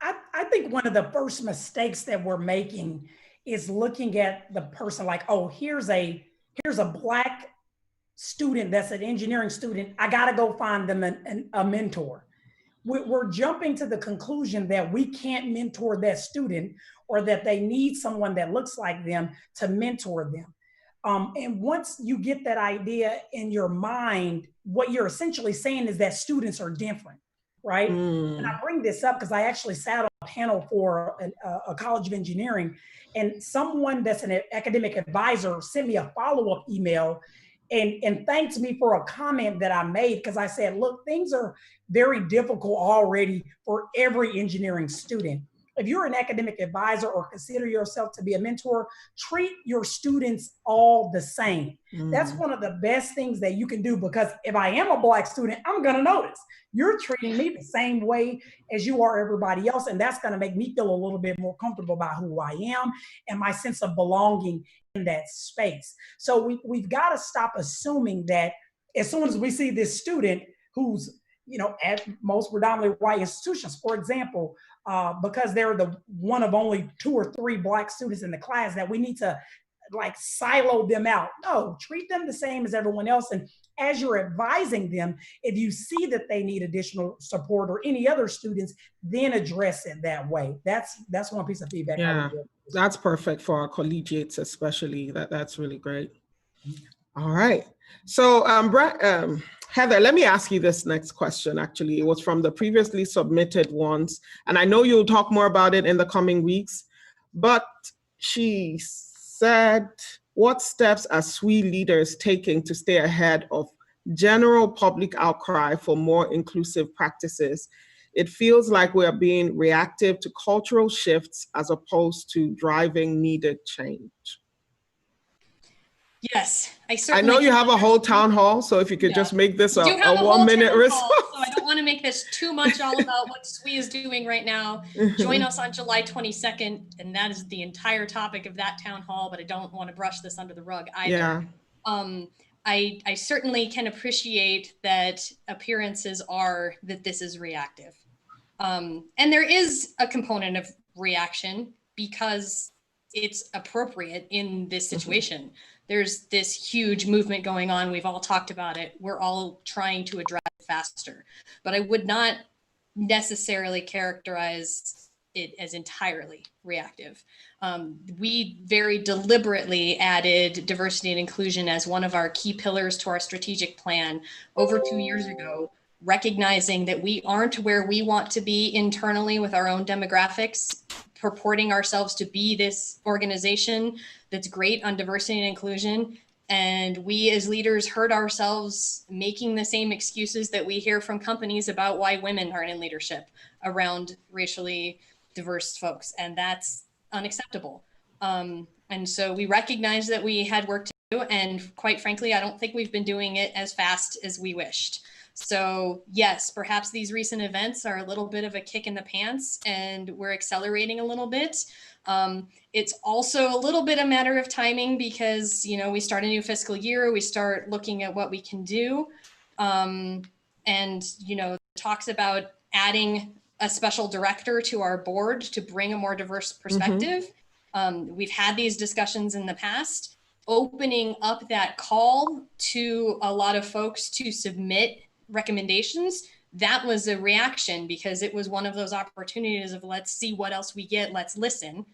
I think one of the first mistakes that we're making is looking at the person like, oh, here's a Black student that's an engineering student, I gotta go find them a mentor. We're jumping to the conclusion that we can't mentor that student, or that they need someone that looks like them to mentor them. And once you get that idea in your mind, what you're essentially saying is that students are different, right? And I bring this up because I actually sat on a panel for a College of Engineering, and someone that's an academic advisor sent me a follow-up email and thanked me for a comment that I made, because I said, look, things are very difficult already for every engineering student. if you're an academic advisor or consider yourself to be a mentor, treat your students all the same. That's one of the best things that you can do, because if I am a Black student, I'm going to notice you're treating me the same way as you are everybody else. And that's going to make me feel a little bit more comfortable about who I am and my sense of belonging in that space. So we've got to stop assuming that as soon as we see this student who's, you know, at most predominantly white institutions, for example, because they're the one of only 2 or 3 Black students in the class, that we need to like silo them out. No, treat them the same as everyone else. And as you're advising them, if you see that they need additional support or any other students, then address it that way. That's one piece of feedback. Yeah, that's perfect for our collegiates, especially. That's really great. All right. So Heather, let me ask you this next question. Actually, it was from the previously submitted ones, and I know you'll talk more about it in the coming weeks, but she said, what steps are SWE leaders taking to stay ahead of general public outcry for more inclusive practices? It feels like we are being reactive to cultural shifts as opposed to driving needed change. Yes, I know you have a whole town hall, so if you could just make this a 1-minute response. So I don't want to make this too much all about what SWE is doing right now. Join us on July 22nd, and that is the entire topic of that town hall, but I don't want to brush this under the rug either. Yeah. I certainly can appreciate that appearances are that this is reactive. And there is a component of reaction because it's appropriate in this situation. There's this huge movement going on. We've all talked about it. We're all trying to address it faster, but I would not necessarily characterize it as entirely reactive. We very deliberately added diversity and inclusion as one of our key pillars to our strategic plan over 2 years ago, recognizing that we aren't where we want to be internally with our own demographics, purporting ourselves to be this organization that's great on diversity and inclusion. And we as leaders heard ourselves making the same excuses that we hear from companies about why women aren't in leadership around racially diverse folks. And that's unacceptable. And so we recognized that we had work to do. And quite frankly, I don't think we've been doing it as fast as we wished. So yes, perhaps these recent events are a little bit of a kick in the pants and we're accelerating a little bit. It's also a little bit a matter of timing because, you know, we start a new fiscal year, we start looking at what we can do. And, you know, talks about adding a special director to our board to bring a more diverse perspective. We've had these discussions in the past, opening up that call to a lot of folks to submit recommendations. That was a reaction because it was one of those opportunities of let's see what else we get, let's listen.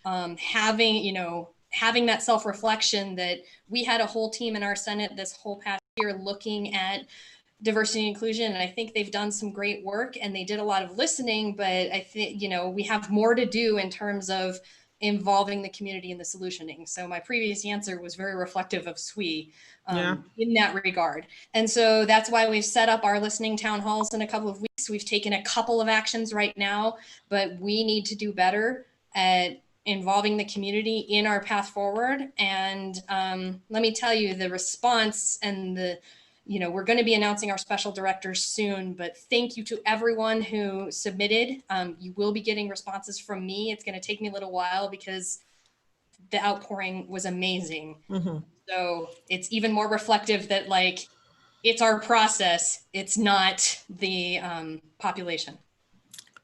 Having that self-reflection that we had a whole team in our Senate this whole past year looking at diversity and inclusion, and I think they've done some great work and they did a lot of listening, but I think, you know, we have more to do in terms of involving the community in the solutioning. So my previous answer was very reflective of SWE in that regard. And so that's why we've set up our listening town halls in a couple of weeks. We've taken a couple of actions right now, but we need to do better at involving the community in our path forward. And let me tell you, the response and the, you know, we're going to be announcing our special directors soon, but thank you to everyone who submitted. You will be getting responses from me. It's going to take me a little while because the outpouring was amazing. So it's even more reflective that like, it's our process. It's not the population.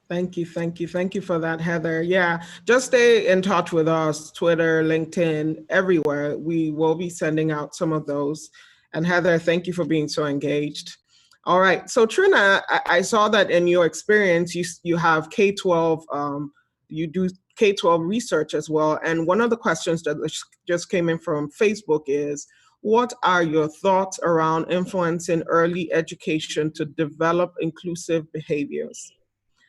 Thank you for that, Heather. Yeah, just stay in touch with us, Twitter, LinkedIn, everywhere. We will be sending out some of those. And Heather, thank you for being so engaged. All right, so Trina, I saw that in your experience, you have K12, you do K12 research as well. And one of the questions that just came in from Facebook is, what are your thoughts around influencing early education to develop inclusive behaviors?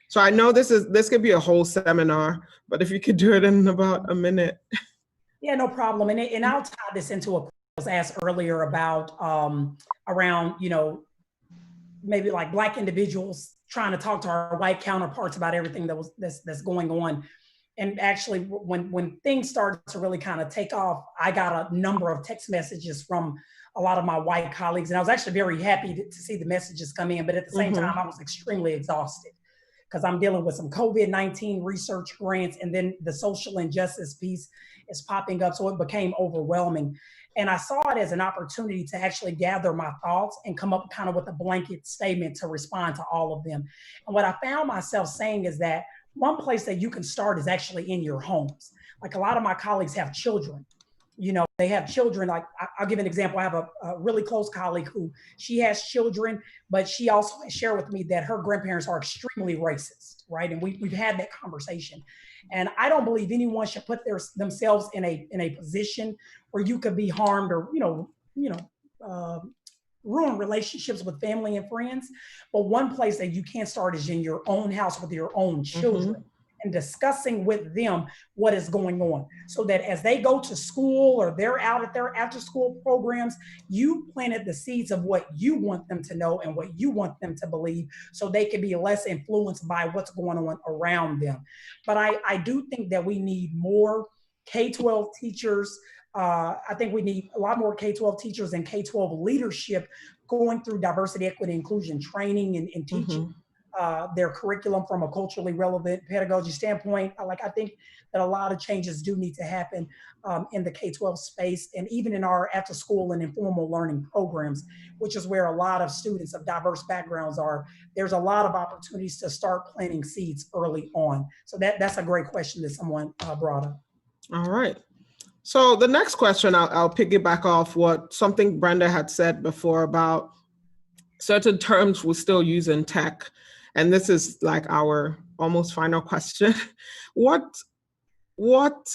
So I know this could be a whole seminar, but if you could do it in about a minute. Yeah, no problem. And I'll tie this into a was asked earlier about around, you know, maybe like Black individuals trying to talk to our white counterparts about everything that's going on. And actually, when things started to really kind of take off, I got a number of text messages from a lot of my white colleagues. And I was actually very happy to see the messages come in. But at the same time, I was extremely exhausted because I'm dealing with some COVID-19 research grants, and then the social injustice piece is popping up. So it became overwhelming. And I saw it as an opportunity to actually gather my thoughts and come up kind of with a blanket statement to respond to all of them. And what I found myself saying is that one place that you can start is actually in your homes. Like a lot of my colleagues have children, you know, they have children. Like I'll give an example. I have a really close colleague who she has children, but she also shared with me that her grandparents are extremely racist, right? And we've had that conversation. And I don't believe anyone should put themselves in a position where you could be harmed or, ruin relationships with family and friends. But one place that you can start is in your own house with your own children and discussing with them what is going on, so that as they go to school or they're out at their after school programs, you planted the seeds of what you want them to know and what you want them to believe, so they can be less influenced by what's going on around them. But I do think that we need more K-12 teachers. I think we need a lot more K-12 teachers and K-12 leadership going through diversity, equity, inclusion training and teaching their curriculum from a culturally relevant pedagogy standpoint. I think that a lot of changes do need to happen in the K-12 space, and even in our after school and informal learning programs, which is where a lot of students of diverse backgrounds are. There's a lot of opportunities to start planting seeds early on. So that's a great question that someone brought up. All right. So the next question, I'll piggyback off something Brenda had said before about certain terms we still use in tech. And this is like our almost final question. What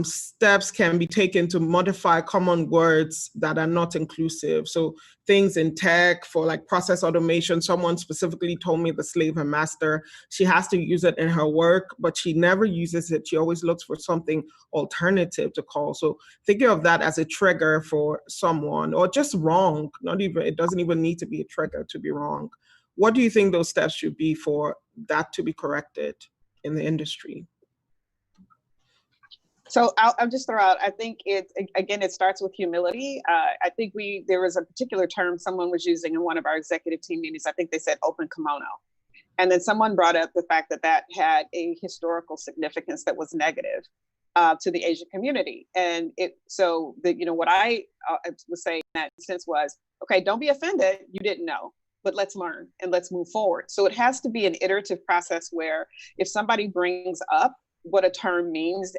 steps can be taken to modify common words that are not inclusive? So things in tech for like process automation, someone specifically told me the slave and master, she has to use it in her work, but she never uses it. She always looks for something alternative to call. So thinking of that as a trigger for someone, or just wrong, it doesn't even need to be a trigger to be wrong. What do you think those steps should be for that to be corrected in the industry? So I'll just throw out, I think it starts with humility. I think there was a particular term someone was using in one of our executive team meetings. I think they said open kimono. And then someone brought up the fact that had a historical significance that was negative to the Asian community. And what I was saying in that sense was, okay, don't be offended, you didn't know, but let's learn and let's move forward. So it has to be an iterative process where if somebody brings up what a term means,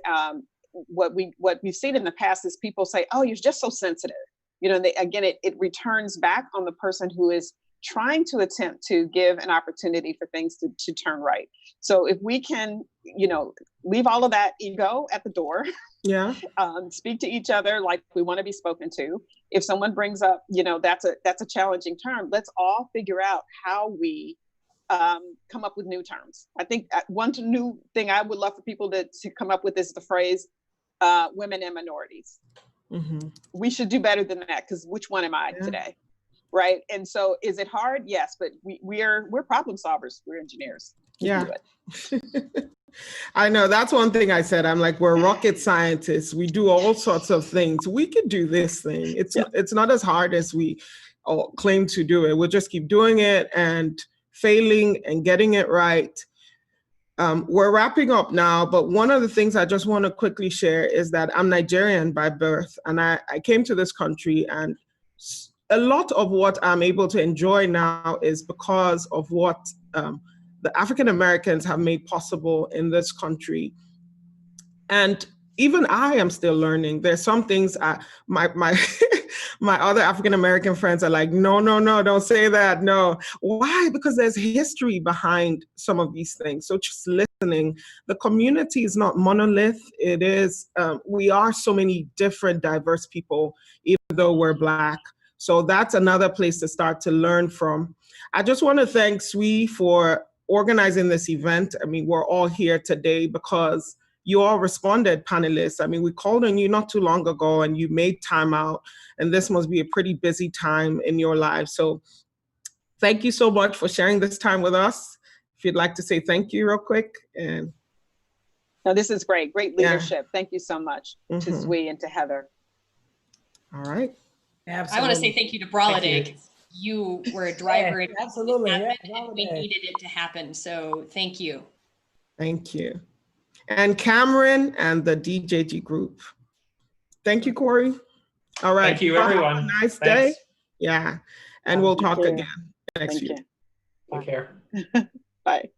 what we've seen in the past is people say, oh, you're just so sensitive. It returns back on the person who is trying to attempt to give an opportunity for things to turn right. So if we can, leave all of that ego at the door, speak to each other like we want to be spoken to. If someone brings up, that's a challenging term, let's all figure out how we come up with new terms. I think one new thing I would love for people to come up with is the phrase women and minorities. We should do better than that, because which one am I today? Right. And so is it hard? Yes, but we're problem solvers. We're engineers. I know, that's one thing I said. I'm like, we're rocket scientists. We do all sorts of things. We could do this thing. It's not as hard as we all claim to do it. We'll just keep doing it and failing and getting it right. We're wrapping up now, but one of the things I just want to quickly share is that I'm Nigerian by birth, and I came to this country, and a lot of what I'm able to enjoy now is because of what the African Americans have made possible in this country. And even I am still learning. There's some things my other African American friends are like, no, don't say that, no. Why? Because there's history behind some of these things. So just listening. The community is not monolith. It is, we are so many different diverse people, even though we're Black. So that's another place to start to learn from. I just want to thank SWE for organizing this event. I mean, we're all here today because you all responded, panelists. I mean, we called on you not too long ago and you made time out, and this must be a pretty busy time in your lives. So thank you so much for sharing this time with us. If you'd like to say thank you real quick. And no, this is great. Great leadership. Yeah. Thank you so much to Zui and to Heather. All right. Absolutely. I want to say thank you to Braladig. You were a driver. Yeah, absolutely. And we needed it to happen. So thank you. Thank you. And Cameron and the DJG group. Thank you, Corey. All right. Thank you, everyone. Have a nice Thanks. day. Yeah. And we'll talk again next week. Take care. Bye.